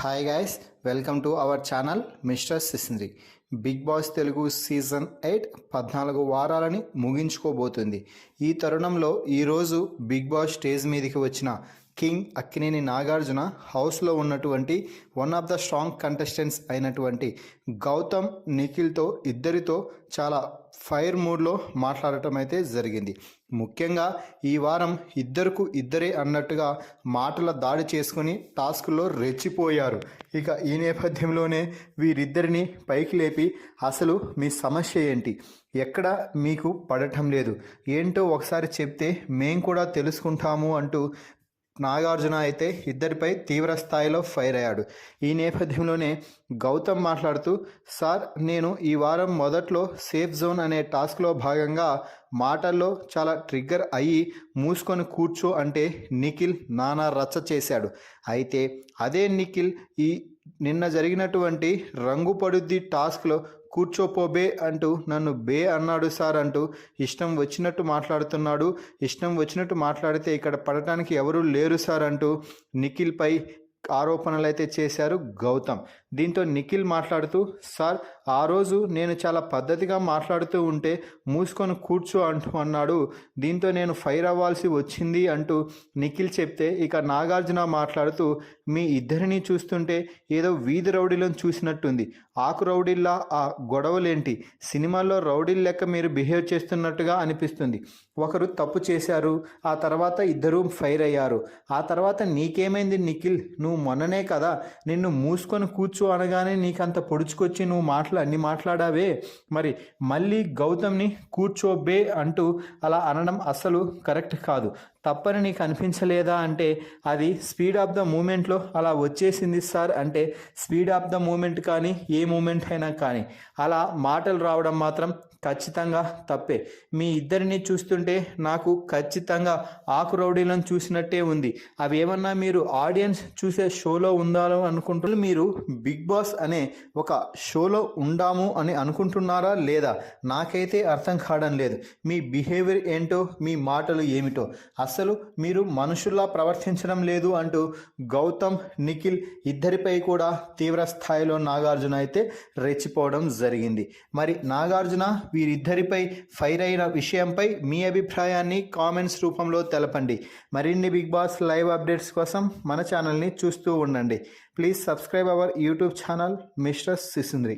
Hi guys, welcome to our channel mister Sisindri. Bigg Boss Telugu season 8 14 వారాలని ముగించుకోబోతుంది. ఈ తరుణంలో ఈరోజు బిగ్ బాస్ స్టేజ్ మీదకి వచ్చిన కింగ్ అక్కినేని నాగార్జున హౌస్లో ఉన్నటువంటి one of the strong contestants అయినటువంటి గౌతమ్ నిఖిల్తో ఇద్దరితో చాలా ఫైర్ మూడ్లో మాట్లాడటం అయితే జరిగింది. ముఖ్యంగా ఈ వారం ఇద్దరే అన్నట్టుగా మాటల దాడి చేసుకుని టాస్క్లో రెచ్చిపోయారు. ఇక ఈ నేపథ్యంలోనే వీరిద్దరిని పైకి లేపి అసలు మీ సమస్య ఏంటి, ఎక్కడ మీకు పడటం లేదు, ఏంటో ఒకసారి చెప్తే మేం కూడా తెలుసుకుంటాము అంటూ నాగార్జున అయితే ఇద్దరిపై తీవ్ర స్థాయిలో ఫైర్ అయ్యాడు. ఈ నేపథ్యంలోనే గౌతమ్ మాట్లాడుతూ, సార్ నేను ఈ వారం మొదట్లో సేఫ్ జోన్ అనే టాస్క్లో భాగంగా మాటల్లో చాలా ట్రిగ్గర్ అయ్యి మూసుకొని కూర్చో అంటే నిఖిల్ నానా రచ్చ చేశాడు. అయితే అదే నిఖిల్ ఈ నిన్న జరిగినటువంటి రంగు పడుద్ది టాస్క్లో కూర్చోపోబే అంటూ నన్ను బే అన్నాడు సార్ అంటూ ఇష్టం వచ్చినట్టు మాట్లాడుతున్నాడు. ఇష్టం వచ్చినట్టు మాట్లాడితే ఇక్కడ పడటానికి ఎవరూ లేరు సార్ అంటూ నిఖిల్పై ఆరోపణలు అయితే చేశారు గౌతమ్. దీంతో నిఖిల్ మాట్లాడుతూ, సార్ ఆ రోజు నేను చాలా పద్ధతిగా మాట్లాడుతూ ఉంటే మూసుకొని కూర్చో అంటూ అన్నాడు. దీంతో నేను ఫైర్ అవ్వాల్సి వచ్చింది అంటూ నిఖిల్ చెప్తే, ఇక నాగార్జున మాట్లాడుతూ, మీ ఇద్దరిని చూస్తుంటే ఏదో వీధి రౌడీలను చూసినట్టుంది, ఆకు రౌడీల్లా ఆ గొడవలేంటి, సినిమాల్లో రౌడీల లెక్క మీరు బిహేవ్ చేస్తున్నట్టుగా అనిపిస్తుంది. ఒకరు తప్పు చేశారు, ఆ తర్వాత ఇద్దరూ ఫైర్ అయ్యారు, ఆ తర్వాత నీకేమైంది నిఖిల్, నువ్వు మొన్ననే కదా నిన్ను మూసుకొని కూర్చో అనగానే నీకంత పొడుచుకొచ్చి నువ్వు అన్ని మాట్లాడావే, మరి మళ్ళీ గౌతమ్ని కూర్చోబే అంటూ అలా అనడం అస్సలు కరెక్ట్ కాదు, తప్పని నీకు అనిపించలేదా అంటే అది స్పీడ్ ఆఫ్ ద మూమెంట్లో అలా వచ్చేసింది సార్ అంటే స్పీడ్ ఆఫ్ ద మూమెంట్ కానీ ఏ మూమెంట్ అయినా కానీ అలా మాటలు రావడం మాత్రం ఖచ్చితంగా తప్పే. మీ ఇద్దరిని చూస్తుంటే నాకు ఖచ్చితంగా ఆకు రౌడీలను చూసినట్టే ఉంది. అవి ఏమన్నా మీరు ఆడియన్స్ చూసే షోలో ఉండాలో అనుకుంటున్నారు, మీరు బిగ్ బాస్ అనే ఒక షోలో ఉండాము అని అనుకుంటున్నారా లేదా నాకైతే అర్థం కావడం లేదు. మీ బిహేవియర్ ఏంటో, మీ మాటలు ఏమిటో, అసలు మీరు మనుషుల్లా ప్రవర్తించడం లేదు అంటూ గౌతమ్ నిఖిల్ ఇద్దరిపై కూడా తీవ్ర స్థాయిలో నాగార్జున అయితే రెచ్చిపోవడం జరిగింది. మరి నాగార్జున వీరిద్దరిపై ఫైర్ అయిన విషయంపై మీ అభిప్రాయాన్ని కామెంట్స్ రూపంలో తెలపండి. మరిన్ని బిగ్ బాస్ లైవ్ అప్డేట్స్ కోసం మన ఛానల్ని చూస్తూ ఉండండి. Please subscribe our YouTube channel mister సిసింద్రి.